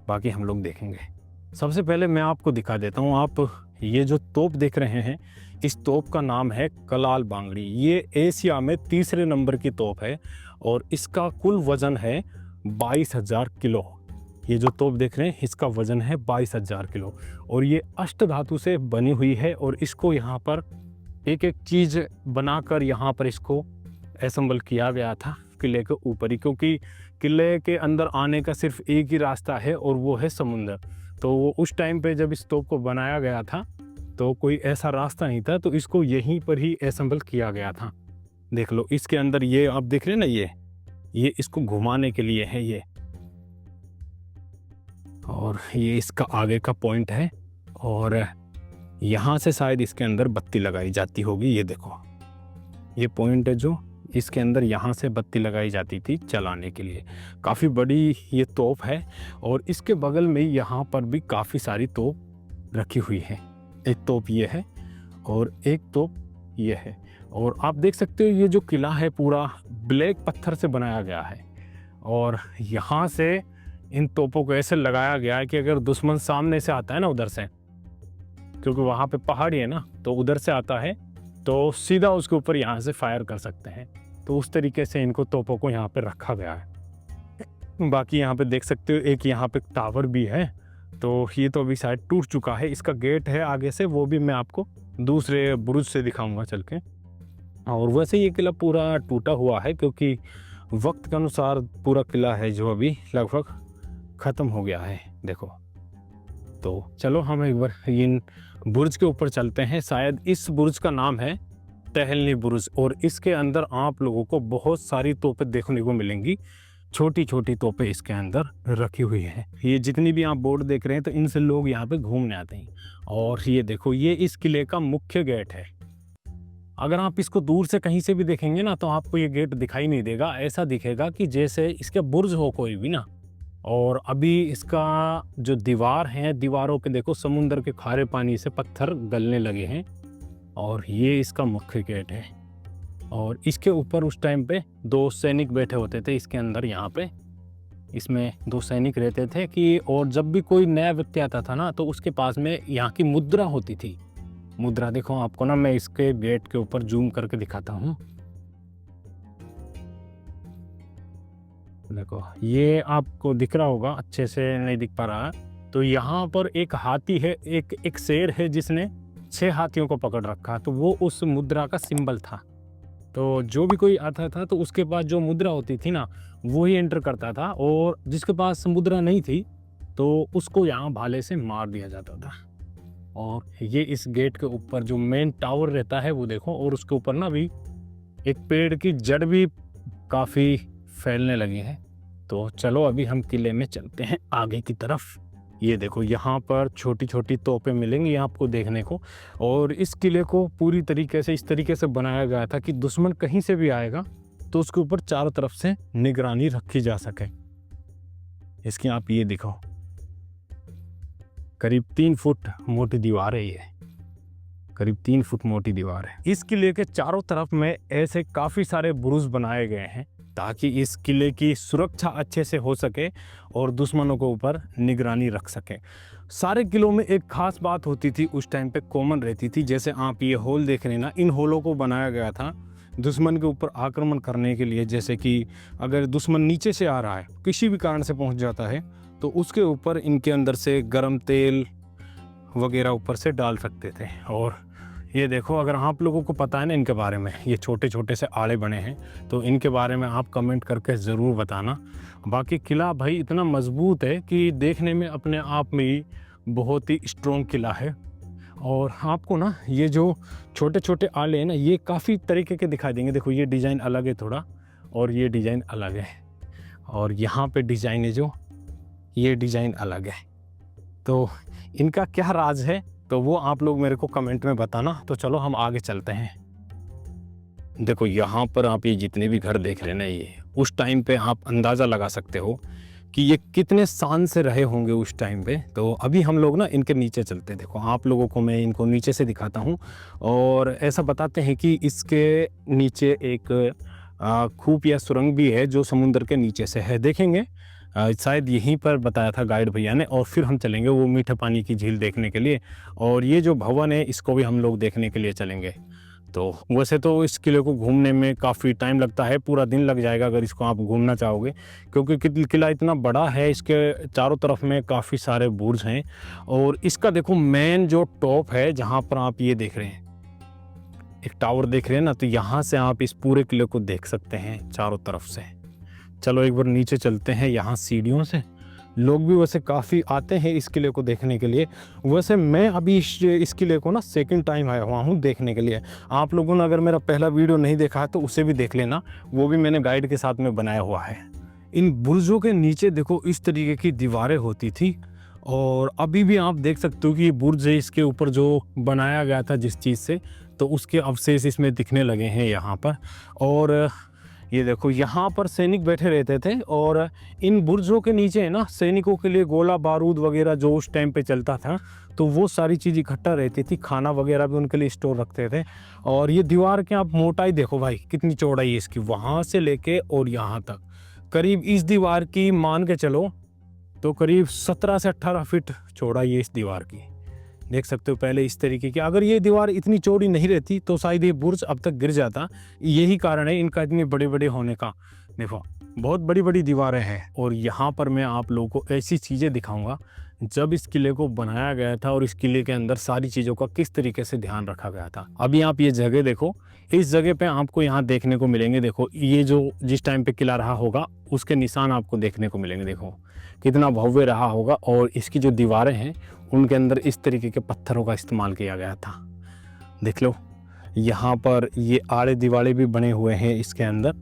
बाकी हम लोग देखेंगे। सबसे पहले मैं आपको दिखा देता हूँ, आप ये जो तोप देख रहे हैं, इस तोप का नाम है कलाल बांगड़ी। ये एशिया में तीसरे नंबर की तोप है और इसका कुल वजन है 22,000 किलो। ये जो तोप देख रहे हैं इसका वजन है 22,000 किलो और ये अष्ट धातु से बनी हुई है और इसको यहाँ पर एक एक चीज़ बनाकर यहाँ पर इसको असेंबल किया गया था किले के ऊपर ही, क्योंकि किले के अंदर आने का सिर्फ एक ही रास्ता है और वो है समुंदर। तो वो उस टाइम पे जब इस तोप को बनाया गया था तो कोई ऐसा रास्ता नहीं था, तो इसको यहीं पर ही असेंबल किया गया था। देख लो इसके अंदर ये आप देख रहे हैं ना, ये इसको घुमाने के लिए है ये, और ये इसका आगे का पॉइंट है और यहाँ से शायद इसके अंदर बत्ती लगाई जाती होगी। ये देखो ये पॉइंट है जो इसके अंदर यहाँ से बत्ती लगाई जाती थी चलाने के लिए। काफ़ी बड़ी ये तोप है और इसके बगल में यहाँ पर भी काफ़ी सारी तोप रखी हुई है। एक तोप ये है और एक तोप ये है और आप देख सकते हो ये जो किला है पूरा ब्लैक पत्थर से बनाया गया है और यहाँ से इन तोपों को ऐसे लगाया गया है कि अगर दुश्मन सामने से आता है ना उधर से, क्योंकि वहाँ पे पहाड़ी है ना, तो उधर से आता है तो सीधा उसके ऊपर यहाँ से फायर कर सकते हैं। तो उस तरीके से इनको तोपों को यहाँ पे रखा गया है। बाकी यहाँ पे देख सकते हो एक यहाँ पे टावर भी है, तो ये तो अभी शायद टूट चुका है। इसका गेट है आगे से, वो भी मैं आपको दूसरे बुरुज से दिखाऊंगा चल के। और वैसे ये किला पूरा टूटा हुआ है क्योंकि वक्त के अनुसार पूरा किला है जो अभी लगभग ख़त्म हो गया है। देखो तो चलो हम एक बार इन बुर्ज के ऊपर चलते हैं। शायद इस बुर्ज का नाम है टहलनी बुर्ज और इसके अंदर आप लोगों को बहुत सारी तोपें देखने को मिलेंगी। छोटी छोटी तोपें इसके अंदर रखी हुई हैं। ये जितनी भी आप बोर्ड देख रहे हैं तो इनसे लोग यहाँ पे घूमने आते हैं। और ये देखो ये इस किले का मुख्य गेट है। अगर आप इसको दूर से कहीं से भी देखेंगे ना तो आपको ये गेट दिखाई नहीं देगा, ऐसा दिखेगा कि जैसे इसके बुर्ज हो कोई भी ना। और अभी इसका जो दीवार है, दीवारों पे देखो समुंदर के खारे पानी से पत्थर गलने लगे हैं और ये इसका मुख्य गेट है। और इसके ऊपर उस टाइम पे 2 सैनिक बैठे होते थे इसके अंदर, यहाँ पे इसमें 2 सैनिक रहते थे कि, और जब भी कोई नया व्यक्ति आता था ना तो उसके पास में यहाँ की मुद्रा होती थी। मुद्रा देखो आपको ना मैं इसके गेट के ऊपर जूम करके दिखाता हूँ। देखो ये आपको दिख रहा होगा, अच्छे से नहीं दिख पा रहा। तो यहाँ पर एक हाथी है, एक शेर है जिसने 6 हाथियों को पकड़ रखा, तो वो उस मुद्रा का सिंबल था। तो जो भी कोई आता था तो उसके पास जो मुद्रा होती थी ना वो ही एंटर करता था, और जिसके पास मुद्रा नहीं थी तो उसको यहाँ भाले से मार दिया जाता था। और ये इस गेट के ऊपर जो मेन टावर रहता है वो देखो, और उसके ऊपर ना भी एक पेड़ की जड़ भी काफ़ी फैलने लगी है। तो चलो अभी हम किले में चलते हैं आगे की तरफ। ये देखो यहाँ पर छोटी छोटी तोपें मिलेंगी आपको देखने को, और इस किले को पूरी तरीके से इस तरीके से बनाया गया था कि दुश्मन कहीं से भी आएगा तो उसके ऊपर चारों तरफ से निगरानी रखी जा सके। इसकी आप ये देखो करीब 3 फुट मोटी दीवार है, ये करीब 3 फुट मोटी दीवार है। इस किले के चारों तरफ में ऐसे काफ़ी सारे बुरुज बनाए गए हैं ताकि इस किले की सुरक्षा अच्छे से हो सके और दुश्मनों के ऊपर निगरानी रख सके। सारे किलों में एक खास बात होती थी उस टाइम पे, कॉमन रहती थी। जैसे आप ये होल देख रहे हैं ना, इन होलों को बनाया गया था दुश्मन के ऊपर आक्रमण करने के लिए। जैसे कि अगर दुश्मन नीचे से आ रहा है, किसी भी कारण से पहुंच जाता है, तो उसके ऊपर इनके अंदर से गर्म तेल वगैरह ऊपर से डाल सकते थे। और ये देखो अगर आप लोगों को पता है ना इनके बारे में, ये छोटे छोटे से आड़े बने हैं, तो इनके बारे में आप कमेंट करके ज़रूर बताना। बाकी किला भाई इतना मजबूत है कि देखने में अपने आप में ही बहुत ही स्ट्रॉन्ग किला है। और आपको ना ये जो छोटे छोटे आले हैं ना, ये काफ़ी तरीके के दिखाई देंगे। देखो ये डिज़ाइन अलग है थोड़ा, और ये डिज़ाइन अलग है, और यहाँ पे डिज़ाइन है जो ये डिज़ाइन अलग है। तो इनका क्या राज है तो वो आप लोग मेरे को कमेंट में बताना। तो चलो हम आगे चलते हैं। देखो यहाँ पर आप ये जितने भी घर देख रहे हैं ना, ये उस टाइम पे आप अंदाज़ा लगा सकते हो कि ये कितने शान से रहे होंगे उस टाइम पे। तो अभी हम लोग ना इनके नीचे चलते हैं। देखो आप लोगों को मैं इनको नीचे से दिखाता हूँ, और ऐसा बताते हैं कि इसके नीचे एक खूप या सुरंग भी है जो समुद्र के नीचे से है। देखेंगे शायद यहीं पर बताया था गाइड भैया ने। और फिर हम चलेंगे वो मीठे पानी की झील देखने के लिए, और ये जो भवन है इसको भी हम लोग देखने के लिए चलेंगे। तो वैसे तो इस किले को घूमने में काफ़ी टाइम लगता है, पूरा दिन लग जाएगा अगर इसको आप घूमना चाहोगे, क्योंकि किला इतना बड़ा है, इसके चारों तरफ में काफ़ी सारे बुर्ज हैं। और इसका देखो मेन जो टॉप है जहाँ पर आप ये देख रहे हैं, एक टावर देख रहे हैं ना, तो यहाँ से आप इस पूरे किले को देख सकते हैं चारों तरफ से। चलो एक बार नीचे चलते हैं, यहाँ सीढ़ियों से लोग भी वैसे काफ़ी आते हैं इस किले को देखने के लिए। वैसे मैं अभी इस किले को ना सेकंड टाइम आया हुआ हूँ देखने के लिए। आप लोगों ने अगर मेरा पहला वीडियो नहीं देखा है तो उसे भी देख लेना, वो भी मैंने गाइड के साथ में बनाया हुआ है। इन बुर्जों के नीचे देखो इस तरीके की दीवारें होती थी, और अभी भी आप देख सकते हो कि ये बुर्ज है, इसके ऊपर जो बनाया गया था जिस चीज़ से, तो उसके अवशेष इसमें दिखने लगे हैं यहाँ पर। और ये देखो यहाँ पर सैनिक बैठे रहते थे, और इन बुर्जों के नीचे है ना सैनिकों के लिए गोला बारूद वगैरह जो उस टाइम पे चलता था, तो वो सारी चीज़ इकट्ठा रहती थी, खाना वगैरह भी उनके लिए स्टोर रखते थे। और ये दीवार के आप मोटाई देखो भाई कितनी चौड़ाई है इसकी, वहाँ से लेके और यहाँ तक करीब इस दीवार की मान के चलो तो करीब 17 से 18 फीट चौड़ाई है इस दीवार की। देख सकते हो पहले इस तरीके की, अगर ये दीवार इतनी चौड़ी नहीं रहती तो शायद ये बुर्ज अब तक गिर जाता। यही कारण है इनका इतने बड़े बड़े होने का। देखो बहुत बड़ी बड़ी दीवारें हैं। और यहाँ पर मैं आप लोगों को ऐसी चीज़ें दिखाऊंगा जब इस किले को बनाया गया था और इस किले के अंदर सारी चीज़ों का किस तरीके से ध्यान रखा गया था। अभी आप ये जगह देखो, इस जगह पे आपको यहाँ देखने को मिलेंगे, देखो ये जो जिस टाइम पे किला रहा होगा उसके निशान आपको देखने को मिलेंगे। देखो कितना भव्य रहा होगा, और इसकी जो दीवारें हैं उनके अंदर इस तरीके के पत्थरों का इस्तेमाल किया गया था। देख लो यहाँ पर ये आड़े दिवाले भी बने हुए हैं इसके अंदर।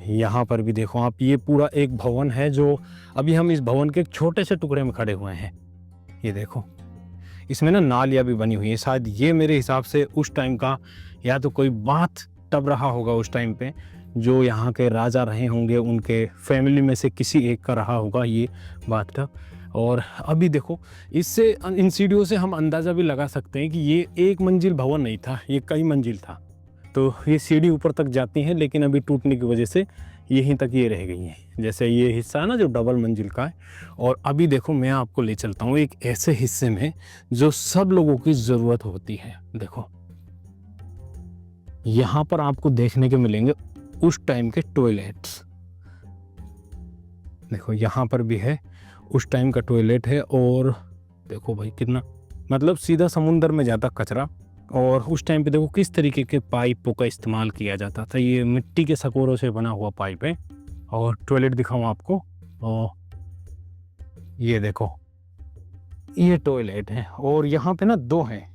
यहाँ पर भी देखो आप, ये पूरा एक भवन है जो अभी हम इस भवन के एक छोटे से टुकड़े में खड़े हुए हैं। ये देखो इसमें ना नालियाँ भी बनी हुई है, शायद ये मेरे हिसाब से उस टाइम का या तो कोई बाथ टब रहा होगा उस टाइम पे, जो यहाँ के राजा रहे होंगे उनके फैमिली में से किसी एक का रहा होगा ये बाथ टब। और अभी देखो इससे इन सीढ़ियों से हम अंदाज़ा भी लगा सकते हैं कि ये एक मंजिल भवन नहीं था, ये कई मंजिल था। तो ये सीढ़ी ऊपर तक जाती हैं, लेकिन अभी टूटने की वजह से यहीं तक ये रह गई हैं। जैसे ये हिस्सा है ना जो डबल मंजिल का है। और अभी देखो मैं आपको ले चलता हूँ एक ऐसे हिस्से में जो सब लोगों की ज़रूरत होती है। देखो यहाँ पर आपको देखने के मिलेंगे उस टाइम के टॉयलेट्स। देखो यहाँ पर भी है उस टाइम का टॉयलेट है। और देखो भाई कितना, मतलब सीधा समुंदर में जाता कचरा। और उस टाइम पे देखो किस तरीके के पाइपों का इस्तेमाल किया जाता था, ये मिट्टी के सकोरों से बना हुआ पाइप है। और टॉयलेट दिखाऊं आपको, और ये देखो ये टॉयलेट है। और यहाँ पे ना दो हैं,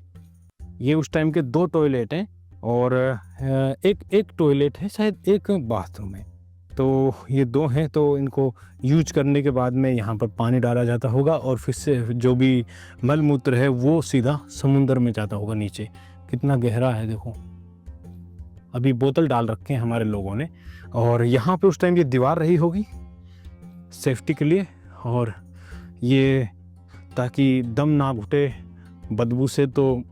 ये उस टाइम के दो टॉयलेट हैं। और एक टॉयलेट है, शायद एक बाथरूम है। तो ये दो हैं, तो इनको यूज करने के बाद में यहाँ पर पानी डाला जाता होगा, और फिर से जो भी मल मूत्र है वो सीधा समुंदर में जाता होगा नीचे। कितना गहरा है देखो। अभी बोतल डाल रखे हैं हमारे लोगों ने। और यहाँ पे उस टाइम ये दीवार रही होगी सेफ्टी के लिए, और ये ताकि दम ना घुटे बदबू से, तो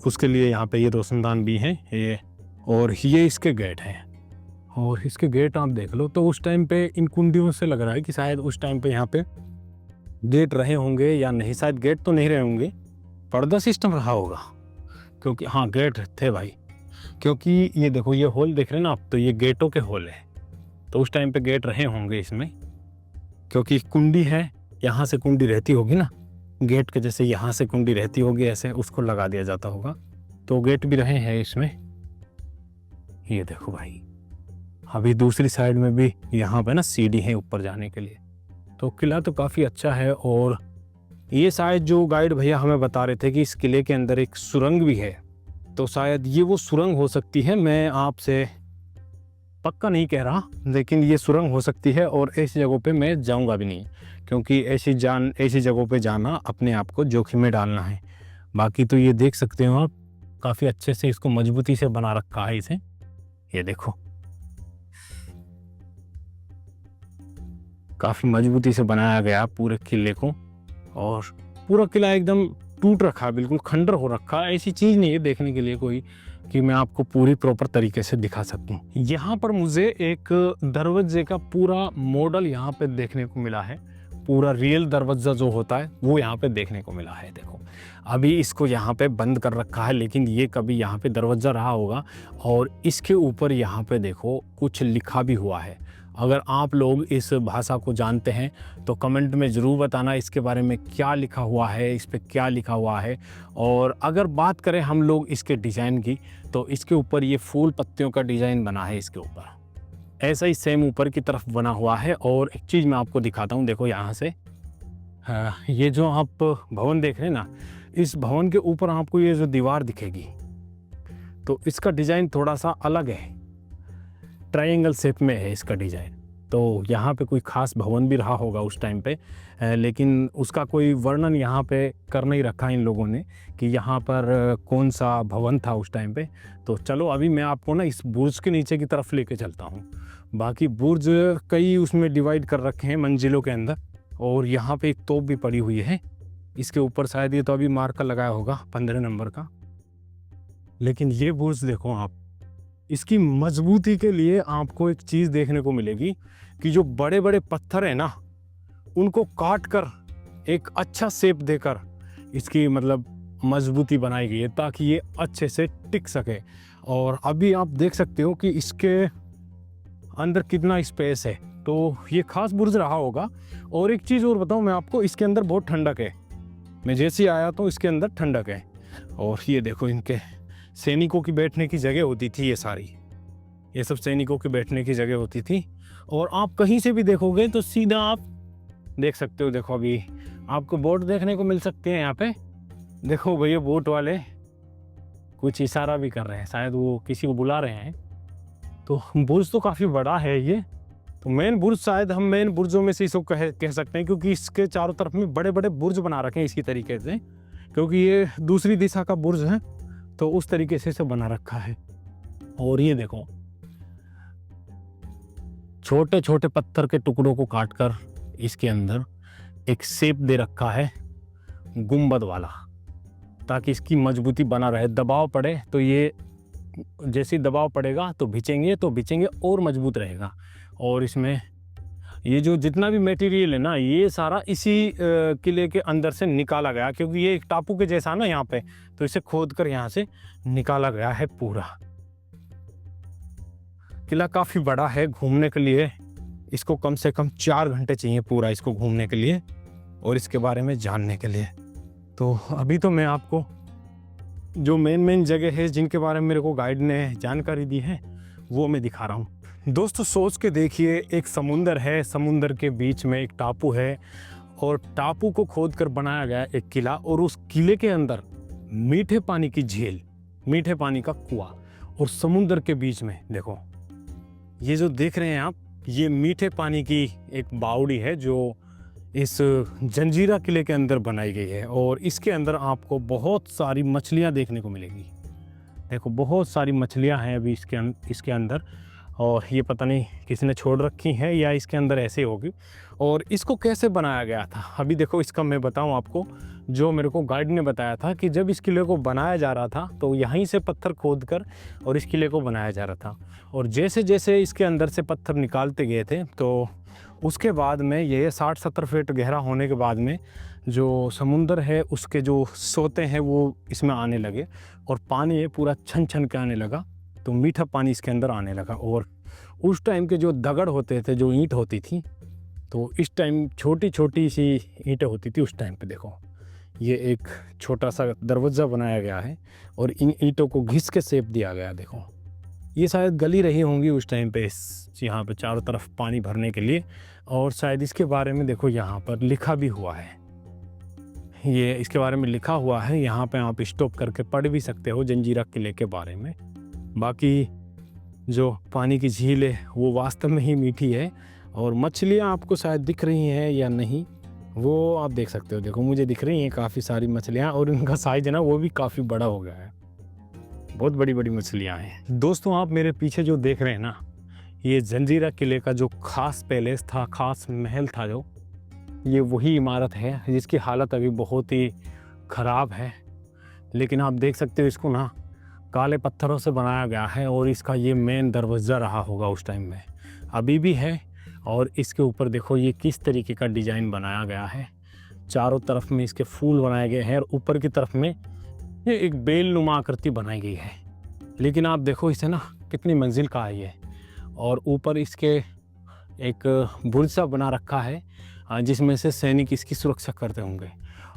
उसके लिए यहाँ पे ये रोशनदान भी हैं ये। और ये इसके गेट हैं, और इसके गेट आप देख लो। तो उस टाइम पे इन कुंडियों से लग रहा है कि शायद उस टाइम पे यहाँ पे गेट रहे होंगे या नहीं। शायद गेट तो नहीं रहे होंगे, पर्दा सिस्टम रहा होगा, क्योंकि हाँ गेट थे भाई। क्योंकि ये देखो ये होल देख रहे हैं ना आप, तो ये गेटों के होल है। तो उस टाइम पे गेट रहे होंगे इसमें, क्योंकि कुंडी है, यहाँ से कुंडी रहती होगी ना गेट के जैसे, यहाँ से कुंडी रहती होगी ऐसे, उसको लगा दिया जाता होगा। तो गेट भी रहे हैं इसमें। ये देखो भाई अभी दूसरी साइड में भी यहाँ पे ना सीढ़ी है ऊपर जाने के लिए। तो किला तो काफ़ी अच्छा है। और ये शायद जो गाइड भैया हमें बता रहे थे कि इस किले के अंदर एक सुरंग भी है, तो शायद ये वो सुरंग हो सकती है। मैं आपसे पक्का नहीं कह रहा, लेकिन ये सुरंग हो सकती है। और ऐसी जगहों पे मैं जाऊंगा भी नहीं, क्योंकि ऐसी जगहों पे जाना अपने आप को जोखिम में डालना है। बाकी तो ये देख सकते हो आप, काफ़ी अच्छे से इसको मजबूती से बना रखा है इसे। ये देखो काफ़ी मजबूती से बनाया गया पूरे किले को। और पूरा किला एकदम टूट रखा है, बिल्कुल खंडर हो रखा है। ऐसी चीज़ नहीं है देखने के लिए कोई कि मैं आपको पूरी प्रॉपर तरीके से दिखा सकूं। यहाँ पर मुझे एक दरवाजे का पूरा मॉडल यहाँ पे देखने को मिला है, पूरा रियल दरवाजा जो होता है वो यहाँ पे देखने को मिला है। देखो अभी इसको यहाँ पे बंद कर रखा है, लेकिन ये कभी यहाँ पे दरवाजा रहा होगा और इसके ऊपर यहाँ पे देखो कुछ लिखा भी हुआ है। अगर आप लोग इस भाषा को जानते हैं तो कमेंट में ज़रूर बताना इसके बारे में क्या लिखा हुआ है, इस पे क्या लिखा हुआ है। और अगर बात करें हम लोग इसके डिज़ाइन की, तो इसके ऊपर ये फूल पत्तियों का डिज़ाइन बना है, इसके ऊपर ऐसा ही सेम ऊपर की तरफ बना हुआ है। और एक चीज़ मैं आपको दिखाता हूँ, देखो यहाँ से ये जो आप भवन देख रहे हैं ना, इस भवन के ऊपर आपको ये जो दीवार दिखेगी तो इसका डिज़ाइन थोड़ा सा अलग है, ट्रायंगल शेप में है इसका डिज़ाइन। तो यहाँ पे कोई ख़ास भवन भी रहा होगा उस टाइम पे, लेकिन उसका कोई वर्णन यहाँ पे कर नहीं रखा इन लोगों ने कि यहाँ पर कौन सा भवन था उस टाइम पे। तो चलो अभी मैं आपको ना इस बुर्ज के नीचे की तरफ लेके चलता हूँ। बाकी बुर्ज कई उसमें डिवाइड कर रखे हैं मंजिलों के अंदर, और यहाँ पे एक तोप भी पड़ी हुई है इसके ऊपर, शायद ये तो अभी मार्कर लगाया होगा 15 नंबर का। लेकिन ये बुर्ज देखो आप, इसकी मजबूती के लिए आपको एक चीज़ देखने को मिलेगी कि जो बड़े बड़े पत्थर है ना, उनको काट कर एक अच्छा शेप देकर इसकी मतलब मजबूती बनाई गई है ताकि ये अच्छे से टिक सके। और अभी आप देख सकते हो कि इसके अंदर कितना स्पेस है, तो ये खास बुर्ज रहा होगा। और एक चीज़ और बताऊं मैं आपको, इसके अंदर बहुत ठंडक है। मैं जैसे ही आया तो इसके अंदर ठंडक है। और ये देखो इनके सैनिकों की बैठने की जगह होती थी, ये सारी ये सब सैनिकों के बैठने की जगह होती थी। और आप कहीं से भी देखोगे तो सीधा आप देख सकते हो। देखो अभी आपको बोट देखने को मिल सकते हैं यहाँ पे। देखो भैया बोट वाले कुछ इशारा भी कर रहे हैं, शायद वो किसी को बुला रहे हैं। तो बुर्ज तो काफ़ी बड़ा है ये, तो मेन बुर्ज शायद हम मेन बुर्जों में से इसको कह सकते हैं, क्योंकि इसके चारों तरफ में बड़े बड़े बुर्ज बना रखे हैं इसी तरीके से, क्योंकि ये दूसरी दिशा का बुर्ज है तो उस तरीके से इसे बना रखा है। और ये देखो छोटे छोटे पत्थर के टुकड़ों को काटकर इसके अंदर एक शेप दे रखा है गुंबद वाला, ताकि इसकी मजबूती बना रहे। दबाव पड़े तो ये जैसे दबाव पड़ेगा तो भिंचेंगे और मजबूत रहेगा। और इसमें ये जो जितना भी मटेरियल है ना, ये सारा इसी किले के अंदर से निकाला गया, क्योंकि ये एक टापू के जैसा ना यहाँ पे, तो इसे खोद कर यहाँ से निकाला गया है पूरा। किला काफ़ी बड़ा है, घूमने के लिए इसको कम से कम 4 घंटे चाहिए पूरा इसको घूमने के लिए और इसके बारे में जानने के लिए। तो अभी तो मैं आपको जो मेन जगह है जिनके बारे में मेरे को गाइड ने जानकारी दी है वो मैं दिखा रहा हूँ। दोस्तों सोच के देखिए, एक समुंदर है, समुंदर के बीच में एक टापू है और टापू को खोद कर बनाया गया एक किला, और उस किले के अंदर मीठे पानी की झील, मीठे पानी का कुआं, और समुंदर के बीच में देखो ये जो देख रहे हैं आप, ये मीठे पानी की एक बावड़ी है जो इस जंजीरा किले के अंदर बनाई गई है। और इसके अंदर आपको बहुत सारी मछलियाँ देखने को मिलेगी। देखो बहुत सारी मछलियाँ हैं अभी इसके अंदर, और ये पता नहीं किसी छोड़ रखी हैं या इसके अंदर ऐसे होगी। और इसको कैसे बनाया गया था अभी देखो, इसका मैं बताऊं आपको। जो मेरे को गाइड ने बताया था कि जब इस किले को बनाया जा रहा था तो यहीं से पत्थर खोद कर और इस किले को बनाया जा रहा था, और जैसे जैसे इसके अंदर से पत्थर निकालते गए थे तो उसके बाद में ये 60-70 फीट गहरा होने के बाद में जो समुंदर है उसके जो सोते हैं वो इसमें आने लगे, और पानी ये पूरा छन छन के आने लगा, तो मीठा पानी इसके अंदर आने लगा। और उस टाइम के जो दगड़ होते थे, जो ईंट होती थी, तो इस टाइम छोटी छोटी सी ईंटें होती थी उस टाइम पे। देखो ये एक छोटा सा दरवाज़ा बनाया गया है और इन ईंटों को घिस के शेप दिया गया। देखो ये शायद गली रही होंगी उस टाइम पे यहाँ पे चारों तरफ पानी भरने के लिए, और शायद इसके बारे में देखो यहाँ पर लिखा भी हुआ है, ये इसके बारे में लिखा हुआ है। यहाँ पे आप स्टॉप करके पढ़ भी सकते हो जंजीरा किले के बारे में। बाकी जो पानी की झील है वो वास्तव में ही मीठी है, और मछलियाँ आपको शायद दिख रही हैं या नहीं वो आप देख सकते हो। देखो मुझे दिख रही हैं काफ़ी सारी मछलियाँ, और उनका साइज है ना वो भी काफ़ी बड़ा हो गया है, बहुत बड़ी बड़ी मछलियाँ हैं। दोस्तों आप मेरे पीछे जो देख रहे हैं ना, ये जंजीरा किले का जो खास पैलेस था, खास महल था, जो ये वही इमारत है जिसकी हालत अभी बहुत ही ख़राब है। लेकिन आप देख सकते हो इसको ना काले पत्थरों से बनाया गया है और इसका ये मेन दरवाज़ा रहा होगा उस टाइम में, अभी भी है। और इसके ऊपर देखो ये किस तरीके का डिज़ाइन बनाया गया है, चारों तरफ में इसके फूल बनाए गए हैं और ऊपर की तरफ में ये एक बेलनुमा आकृति बनाई गई है। लेकिन आप देखो इसे ना कितनी मंजिल का है ये, और ऊपर इसके एक बुर्ज सा बना रखा है जिसमें से सैनिक इसकी सुरक्षा करते होंगे।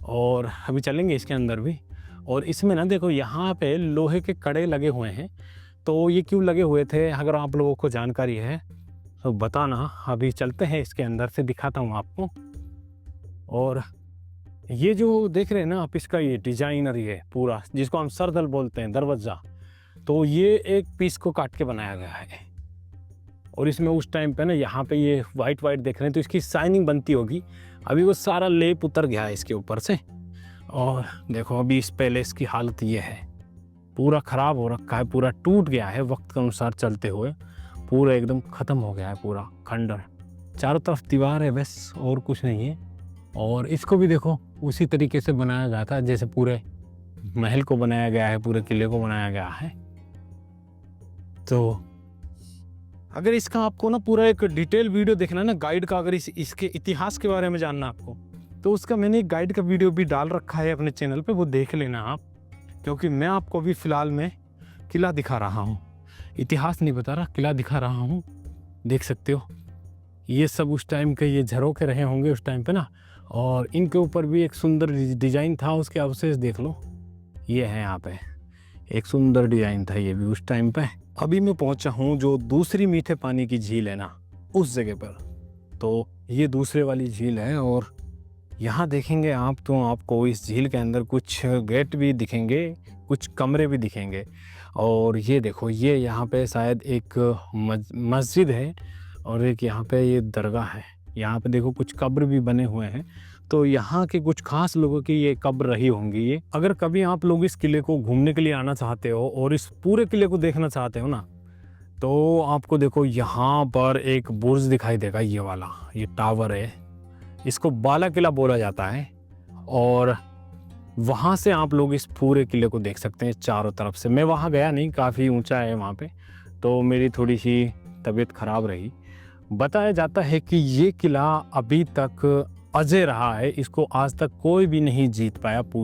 और अभी चलेंगे इसके अंदर भी। और इसमें ना देखो यहाँ पे लोहे के कड़े लगे हुए हैं, तो ये क्यों लगे हुए थे अगर आप लोगों को जानकारी है तो बताना। अभी चलते हैं इसके अंदर से, दिखाता हूँ आपको। और ये जो देख रहे हैं ना आप, इसका ये डिजाइनर ये पूरा जिसको हम सरदल बोलते हैं, दरवाज़ा, तो ये एक पीस को काट के बनाया गया है। और इसमें उस टाइम पे ना यहाँ पे ये वाइट वाइट देख रहे हैं तो इसकी शाइनिंग बनती होगी, अभी वो सारा लेप उतर गया है इसके ऊपर से। और देखो अभी इस पैलेस की हालत ये है, पूरा ख़राब हो रखा है, पूरा टूट गया है वक्त के अनुसार चलते हुए, पूरा एकदम ख़त्म हो गया है, पूरा खंडर। चारों तरफ दीवार है बस, और कुछ नहीं है। और इसको भी देखो उसी तरीके से बनाया गया था जैसे पूरे महल को बनाया गया है, पूरे किले को बनाया गया है। तो अगर इसका आपको ना पूरा एक डिटेल वीडियो देखना है ना गाइड का, अगर इसके इतिहास के बारे में जानना आपको, तो उसका मैंने एक गाइड का वीडियो भी डाल रखा है अपने चैनल पे, वो देख लेना आप। क्योंकि मैं आपको अभी फ़िलहाल में किला दिखा रहा हूँ, इतिहास नहीं बता रहा, किला दिखा रहा हूँ। देख सकते हो ये सब उस टाइम के ये झरोखे रहे होंगे उस टाइम पे ना, और इनके ऊपर भी एक सुंदर डिज़ाइन था, उसके अवशेष देख लो, ये है यहाँ पे एक सुंदर डिज़ाइन था ये भी उस टाइम पे। अभी मैं पहुंचा हूँ जो दूसरी मीठे पानी की झील है ना, उस जगह पर। तो ये दूसरे वाली झील है, और यहाँ देखेंगे आप तो आपको इस झील के अंदर कुछ गेट भी दिखेंगे, कुछ कमरे भी दिखेंगे। और ये देखो ये यहाँ पे शायद एक मस्जिद है, और एक यहाँ पे ये दरगाह है। यहाँ पे देखो कुछ कब्र भी बने हुए हैं, तो यहाँ के कुछ खास लोगों की ये कब्र रही होंगी ये। अगर कभी आप लोग इस किले को घूमने के लिए आना चाहते हो और इस पूरे किले को देखना चाहते हो ना, तो आपको देखो यहाँ पर एक बुर्ज दिखाई देगा, ये वाला, ये टावर है, इसको बाला किला बोला जाता है। और वहाँ से आप लोग इस पूरे किले को देख सकते हैं चारों तरफ से। मैं वहाँ गया नहीं, काफ़ी ऊंचा है वहाँ पे, तो मेरी थोड़ी सी तबीयत ख़राब रही। बताया जाता है कि ये किला अभी तक अजय रहा है, इसको आज तक कोई भी नहीं जीत पाया।